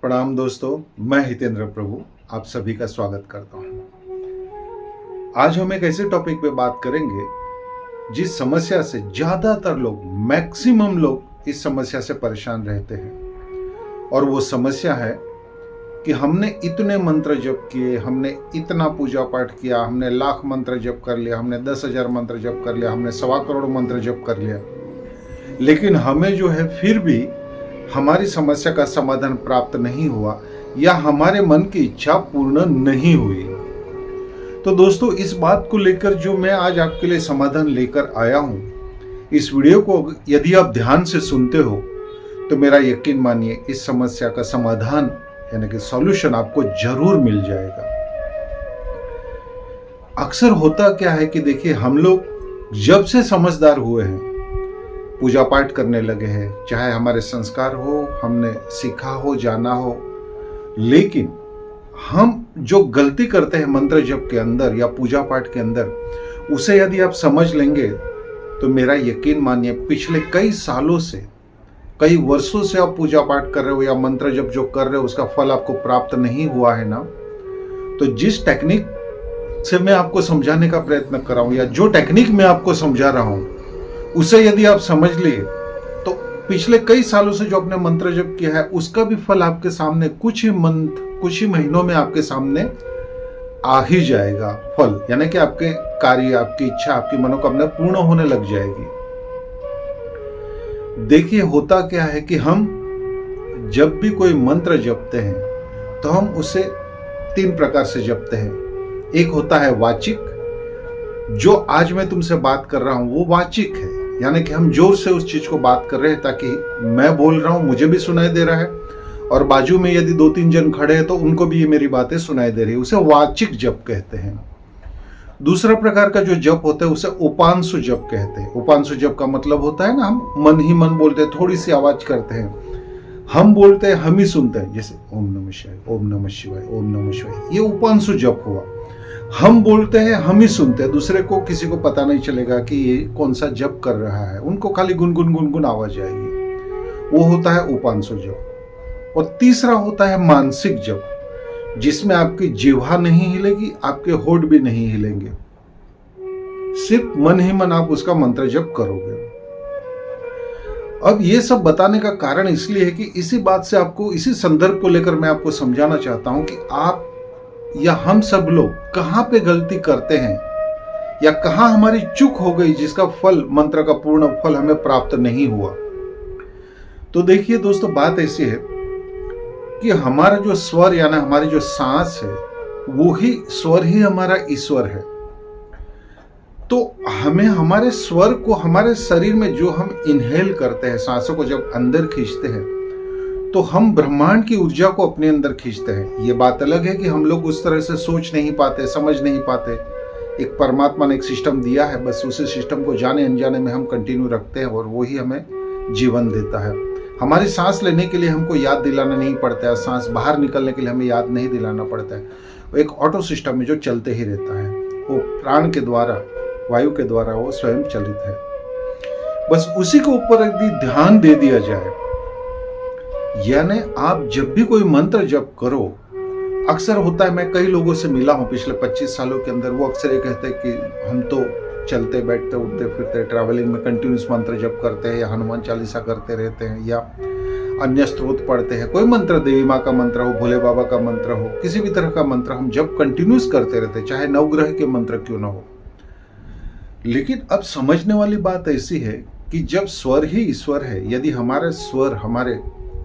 प्रणाम दोस्तों, मैं हितेंद्र प्रभु आप सभी का स्वागत करता हूं। आज हम एक ऐसे टॉपिक पे बात करेंगे जिस समस्या से ज्यादातर लोग, मैक्सिमम लोग इस समस्या से परेशान रहते हैं। और वो समस्या है कि हमने इतने मंत्र जप किए, हमने इतना पूजा पाठ किया, हमने लाख मंत्र जप कर लिया, हमने 10,000 मंत्र जप कर लिया, हमने 1.25 करोड़ मंत्र जप कर लिया, लेकिन हमें जो है फिर भी हमारी समस्या का समाधान प्राप्त नहीं हुआ या हमारे मन की इच्छा पूर्ण नहीं हुई। तो दोस्तों, इस बात को लेकर जो मैं आज आपके लिए समाधान लेकर आया हूं, इस वीडियो को यदि आप ध्यान से सुनते हो तो मेरा यकीन मानिए इस समस्या का समाधान यानी कि सॉल्यूशन आपको जरूर मिल जाएगा। अक्सर होता क्या है कि देखिए, हम लोग जब से समझदार हुए हैं, पूजा पाठ करने लगे हैं, चाहे हमारे संस्कार हो, हमने सीखा हो, जाना हो, लेकिन हम जो गलती करते हैं मंत्र जप के अंदर या पूजा पाठ के अंदर, उसे यदि आप समझ लेंगे तो मेरा यकीन मानिए पिछले कई सालों से, कई वर्षों से आप पूजा पाठ कर रहे हो या मंत्र जप जो कर रहे हो उसका फल आपको प्राप्त नहीं हुआ है ना, तो जिस टेक्निक से मैं आपको समझाने का प्रयत्न कर रहा हूं या जो टेक्निक मैं आपको समझा रहा हूं उसे यदि आप समझ लिए तो पिछले कई सालों से जो आपने मंत्र जप किया है उसका भी फल आपके सामने कुछ ही महीनों में आपके सामने आ ही जाएगा। फल यानी कि आपके कार्य, आपकी इच्छा, आपकी मनोकामना पूर्ण होने लग जाएगी। देखिए, होता क्या है कि हम जब भी कोई मंत्र जपते हैं तो हम उसे 3 प्रकार से जपते हैं। एक होता है वाचिक, जो आज मैं तुमसे बात कर रहा हूं वो वाचिक है, यानी कि हम जोर से उस चीज को बात कर रहे हैं ताकि मैं बोल रहा हूं मुझे भी सुनाई दे रहा है और बाजू में यदि 2-3 जन खड़े हैं तो उनको भी ये मेरी बातें सुनाई दे रही है, उसे वाचिक जप कहते हैं। दूसरा प्रकार का जो जप होता है उसे उपांशु जप कहते हैं। उपांशु जप का मतलब होता है ना, हम मन ही मन बोलते हैं, थोड़ी सी आवाज करते हैं, हम बोलते हैं, हम ही सुनते हैं, जैसे ओम नमः शिवाय, ओम नमः शिवाय, ओम नमः शिवाय, ये उपांशु जप हुआ। हम बोलते हैं, हम ही सुनते हैं, दूसरे को किसी को पता नहीं चलेगा कि ये कौन सा जप कर रहा है, उनको खाली गुनगुन आवाज आएगी, वो होता है उपांशु जप। और तीसरा होता है मानसिक जप, जिसमें आपकी जिह्वा नहीं हिलेगी, आपके होठ भी नहीं हिलेंगे, सिर्फ मन ही मन आप उसका मंत्र जप करोगे। अब ये सब बताने का कारण इसलिए है कि इसी बात से आपको, इसी संदर्भ को लेकर मैं आपको समझाना चाहता हूं कि आप या हम सब लोग कहां पे गलती करते हैं या कहां हमारी चूक हो गई जिसका फल, मंत्र का पूर्ण फल हमें प्राप्त नहीं हुआ। तो देखिए दोस्तों, बात ऐसी है कि हमारा जो स्वर यानी हमारी जो सांस है, वो ही स्वर ही हमारा ईश्वर है। तो हमें हमारे स्वर को, हमारे शरीर में जो हम इनहेल करते हैं, सांसों को जब अंदर खींचते हैं तो हम ब्रह्मांड की ऊर्जा को अपने अंदर खींचते हैं। ये बात अलग है कि हम लोग उस तरह से सोच नहीं पाते, समझ नहीं पाते। एक परमात्मा ने एक सिस्टम दिया है, बस उसी सिस्टम को जाने अनजाने में हम कंटिन्यू रखते हैं और वही हमें जीवन देता है। हमारी सांस लेने के लिए हमको याद दिलाना नहीं पड़ता है, सांस बाहर निकलने के लिए हमें याद नहीं दिलाना पड़ता है। वो एक ऑटो सिस्टम है जो चलते ही रहता है, वो प्राण के द्वारा, वायु के द्वारा वो स्वयं चलित है। बस उसी के ऊपर यदि ध्यान दे दिया जाए, यानी आप जब भी कोई मंत्र जप करो, अक्सर होता है, मैं कई लोगों से मिला हूं पिछले 25 सालों के अंदर, वो अक्सर ये कहते हैं कि हम तो चलते बैठते उठते फिरते ट्रैवलिंग में कंटिन्यूस मंत्र जप करते हैं या हनुमान चालीसा करते रहते हैं या अन्य स्त्रोत पढ़ते हैं, कोई मंत्र, देवी माँ का मंत्र हो, भोले बाबा का मंत्र हो, किसी भी तरह का मंत्र हम जब कंटिन्यूस करते रहते हैं, चाहे नवग्रह के मंत्र क्यों ना हो। लेकिन अब समझने वाली बात ऐसी है कि जब स्वर ही ईश्वर है, यदि हमारा स्वर हमारे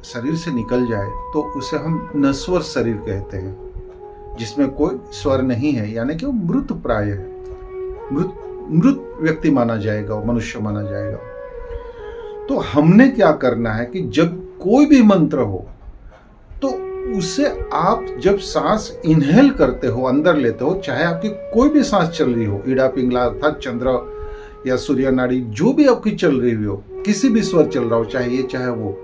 शरीर से निकल जाए तो उसे हम नश्वर शरीर कहते हैं, जिसमें कोई स्वर नहीं है, यानी कि वो मृत प्राय है, मृत व्यक्ति माना जाएगा, वो मनुष्य माना जाएगा। तो हमने क्या करना है कि जब कोई भी मंत्र हो तो उसे आप जब सांस इनहेल करते हो, अंदर लेते हो, चाहे आपकी कोई भी सांस चल रही हो, ईड़ा पिंगला अर्थात चंद्र या सूर्य नाड़ी जो भी आपकी चल रही हो, किसी भी स्वर चल रहा हो, चाहे ये चाहे वो,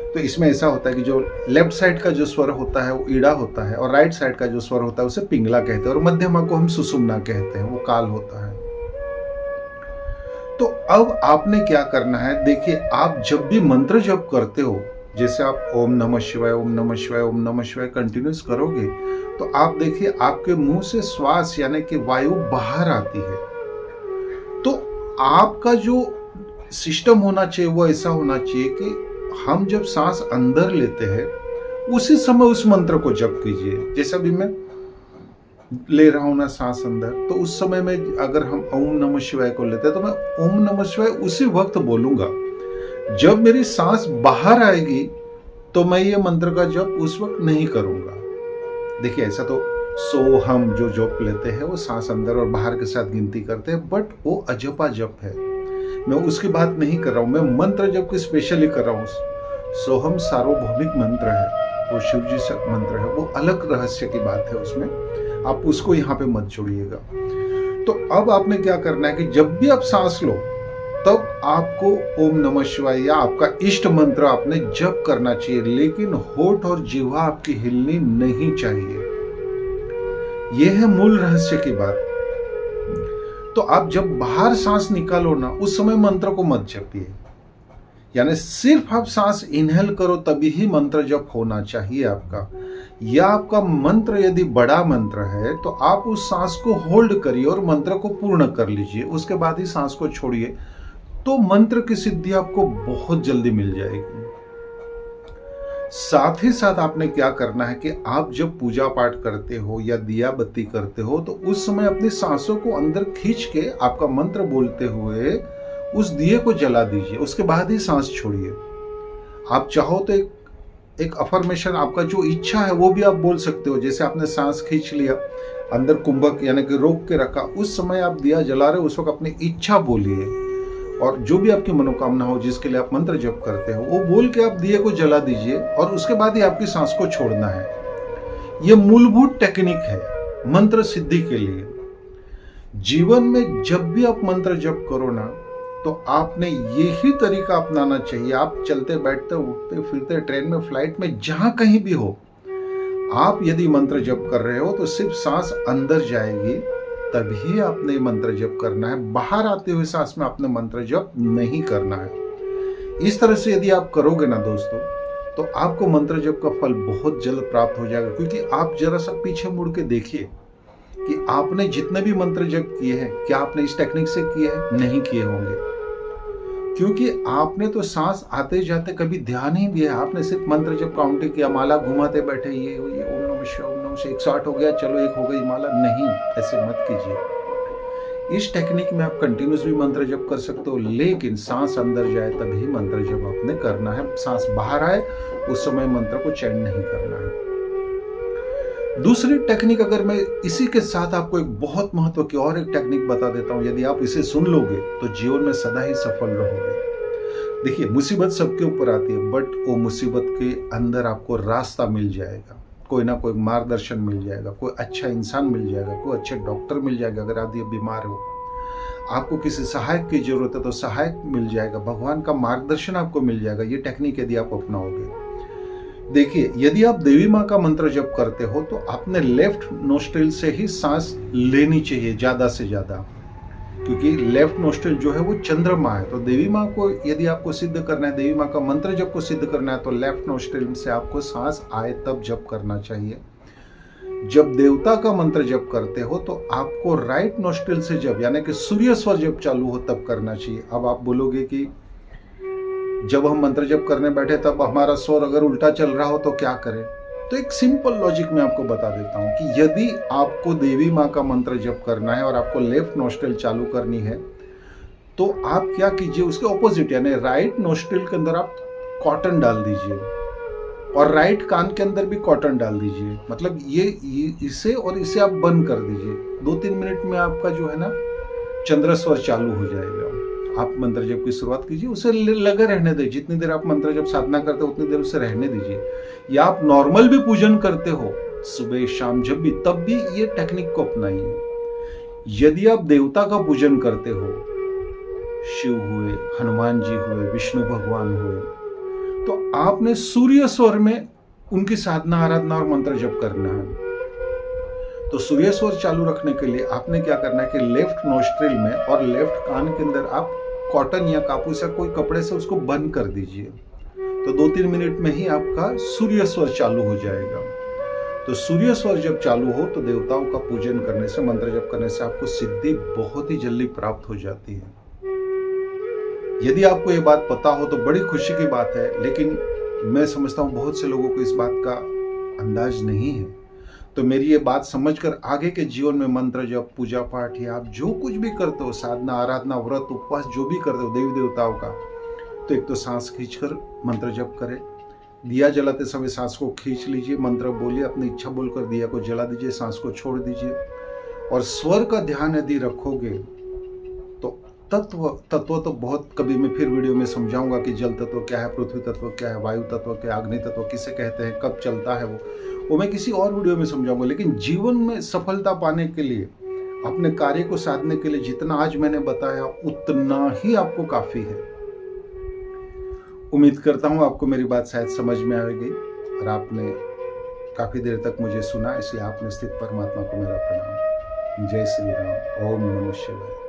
तो इसमें ऐसा होता है कि जो लेफ्ट साइड का जो स्वर होता है वो ईड़ा होता है और राइट साइड का जो स्वर होता है उसे पिंगला कहते हैं और मध्यमा को हम सुषुम्ना कहते हैं, वो काल होता है। तो अब आपने क्या करना है, देखिए, आप जब भी मंत्र जप करते हो जैसे आप ओम नमः शिवाय, ओम नमः शिवाय, ओम नमः शिवाय कंटिन्यूस करोगे तो आप देखिए आपके मुंह से श्वास यानी कि वायु बाहर आती है। तो आपका जो सिस्टम होना चाहिए वो ऐसा होना चाहिए कि हम जब सांस अंदर लेते हैं उसी समय उस मंत्र को जप कीजिए। जैसे अभी मैं ले रहा हूं ना सांस अंदर, तो उस समय में अगर हम ओम नमः शिवाय को लेते हैं तो मैं ओम नमः शिवाय उसी वक्त बोलूंगा। जब मेरी सांस बाहर आएगी तो मैं ये मंत्र का जप उस वक्त नहीं करूंगा। देखिए ऐसा तो सोहम जो जप लेते हैं वो सांस अंदर और बाहर के साथ गिनती करते हैं, बट वो अजपा जप है। मैं उसकी बात नहीं कर रहा हूं, मैं मंत्र जप की स्पेशली कर रहा हूं। सोहम सार्वभौमिक मंत्र है, वो शिव जी से मंत्र है, वो अलग रहस्य की बात है, उसमें आप उसको यहाँ पे मत जोड़िएगा। तो अब आपने क्या करना है कि जब भी आप सांस लो तब आपको ओम नमः शिवाय या आपका इष्ट मंत्र आपने जप करना चाहिए, लेकिन होठ और जिह्वा आपकी हिलनी नहीं चाहिए। यह है मूल रहस्य की बात। तो आप जब बाहर सांस निकालो ना उस समय मंत्र को मत जपिए, यानी सिर्फ आप सांस इनहेल करो तभी ही मंत्र जप होना चाहिए आपका। या आपका मंत्र यदि बड़ा मंत्र है तो आप उस सांस को होल्ड करिए और मंत्र को पूर्ण कर लीजिए, उसके बाद ही सांस को छोड़िए, तो मंत्र की सिद्धि आपको बहुत जल्दी मिल जाएगी। साथ ही साथ आपने क्या करना है कि आप जब पूजा पाठ करते हो या दिया बत्ती करते हो तो उस समय अपनी सांसों को अंदर खींच के आपका मंत्र बोलते हुए उस दिए को जला दीजिए, उसके बाद ही सांस छोड़िए। आप चाहो तो एक अफर्मेशन आपका जो इच्छा है वो भी आप बोल सकते हो। जैसे आपने सांस खींच लिया, अंदर कुंभक यानी कि रोक के रखा, उस समय आप दिया जला रहे हो, उस वक्त अपनी इच्छा बोलिए और जो भी आपकी मनोकामना हो जिसके लिए आप मंत्र जप करते हो वो बोल के आप दिए को जला दीजिए और उसके बाद ही आपकी सांस को छोड़ना है। यह मूलभूत टेक्निक है मंत्र सिद्धि के लिए। जीवन में जब भी आप मंत्र जप करो ना तो आपने यही तरीका अपनाना चाहिए। आप चलते बैठते उठते फिरते ट्रेन में, फ्लाइट में, जहां कहीं भी हो, आप यदि मंत्र जप कर रहे हो तो सिर्फ सांस अंदर जाएगी तभी आपने मंत्र जप करना है। बाहर आते हुए सांस में आपने मंत्र जप नहीं करना है। इस तरह से यदि आप करोगे ना दोस्तों तो आपको मंत्र जप का फल बहुत जल्द प्राप्त हो जाएगा। क्योंकि आप जरा सा पीछे मुड़ के देखिए कि आपने जितने भी मंत्र जप किए हैं क्या आपने इस टेक्निक से किए हैं? नहीं किए होंगे, क्योंकि आपने तो सांस आते जाते कभी ध्यान ही दिया। आपने सिर्फ मंत्र जप काउंटिंग किया, माला घुमाते बैठे, ये ओम नमः शिवाय, ओम नमः शिवाय, 108 हो गया, चलो एक हो गई माला। नहीं, ऐसे मत कीजिए। इस टेक्निक में आप कंटिन्यूस भी मंत्र जप कर सकते हो, लेकिन सांस अंदर जाए तभी मंत्र जप आपने करना है। सांस बाहर आए उस समय मंत्र को चैन नहीं करना है। दूसरी टेक्निक, अगर मैं इसी के साथ आपको एक बहुत महत्व की और एक टेक्निक बता देता हूं, यदि आप इसे सुन लोगे तो जीवन में सदा ही सफल रहोगे। देखिए मुसीबत सबके ऊपर आती है, बट वो मुसीबत के अंदर आपको रास्ता मिल जाएगा, कोई ना कोई मार्गदर्शन मिल जाएगा, कोई अच्छा इंसान मिल जाएगा, कोई अच्छे डॉक्टर मिल जाएगा। अगर आप बीमार हो, आपको किसी सहायक की जरूरत है तो सहायक मिल जाएगा, भगवान का मार्गदर्शन आपको मिल जाएगा। ये टेक्निक यदि आप अपनाओगे, देखिए यदि आप देवी माँ का मंत्र जप करते हो तो आपने लेफ्ट नोस्ट्रिल से ही सांस लेनी चाहिए ज्यादा से ज्यादा, क्योंकि लेफ्ट नोस्ट्रिल जो है वो चंद्रमा है। तो देवी माँ को यदि आपको सिद्ध करना है, देवी माँ का मंत्र जप को सिद्ध करना है, तो लेफ्ट नोस्ट्रिल से आपको सांस आए तब जप करना चाहिए। जब देवता का मंत्र जप करते हो तो आपको राइट नोस्ट्रिल से जब यानी कि सूर्य स्वर जब चालू हो तब करना चाहिए। अब आप बोलोगे कि जब हम मंत्र जप करने बैठे तब हमारा स्वर अगर उल्टा चल रहा हो तो क्या करें? तो एक सिंपल लॉजिक मैं आपको बता देता हूं कि यदि आपको देवी माँ का मंत्र जप करना है और आपको लेफ्ट नोस्ट्रिल चालू करनी है तो आप क्या कीजिए, उसके ऑपोजिट यानी राइट नोस्ट्रिल के अंदर आप कॉटन डाल दीजिए और राइट कान के अंदर भी कॉटन डाल दीजिए। मतलब ये इसे और इसे आप बंद कर दीजिए। 2-3 मिनट में आपका जो है ना चंद्र स्वर चालू हो जाएगा। आप मंत्र जप की शुरुआत कीजिए, उसे लगे रहने दे। जितनी देर आप मंत्र जप साधना करते हो उतनी देर उसे रहने दीजिए। या आप नॉर्मल भी पूजन करते हो सुबह शाम जब भी, तब भी ये टेक्निक को अपनाइए। यदि आप देवता का पूजन करते हो, शिव हुए, हनुमान जी हुए, विष्णु भगवान हुए, तो आपने सूर्य स्वर में उनकी साधना आराधना और मंत्र जप करना है। तो सूर्य स्वर चालू रखने के लिए आपने क्या करना है कि लेफ्ट नोस्ट्रिल में और लेफ्ट कान के अंदर आप कॉटन या कापूस या कोई कपड़े से उसको बंद कर दीजिए। तो 2-3 मिनट में ही आपका सूर्य स्वर चालू हो जाएगा। तो सूर्य स्वर जब चालू हो तो देवताओं का पूजन करने से, मंत्र जप करने से आपको सिद्धि बहुत ही जल्दी प्राप्त हो जाती है। यदि आपको ये बात पता हो तो बड़ी खुशी की बात है, लेकिन मैं समझता हूँ बहुत से लोगों को इस बात का अंदाज नहीं है। तो मेरी ये बात समझकर आगे के जीवन में मंत्र जप, पूजा पाठ या आप जो कुछ भी करते हो, साधना, आराधना, व्रत, उपवास जो भी करते हो देवी देवताओं का, तो एक तो सांस खींचकर मंत्र जप करें। दिया जलाते समय सांस को खींच लीजिए, मंत्र बोलिए, अपनी इच्छा बोलकर दिया को जला दीजिए, सांस को छोड़ दीजिए। और स्वर का ध्यान यदि रखोगे तो तत्व तो बहुत कभी मैं फिर वीडियो में समझाऊंगा कि जल तत्व क्या है, पृथ्वी तत्व क्या है, वायु तत्व क्या है, अग्नि तत्व किसे कहते हैं, कब चलता है वो मैं किसी और वीडियो में समझाऊंगा। लेकिन जीवन में सफलता पाने के लिए, अपने कार्य को साधने के लिए जितना आज मैंने बताया उतना ही आपको काफी है। उम्मीद करता हूं आपको मेरी बात शायद समझ में आएगी और आपने काफी देर तक मुझे सुना, इसलिए आपने स्थित परमात्मा को मेरा प्रणाम। जय श्री राम। ओम नमः शिवाय।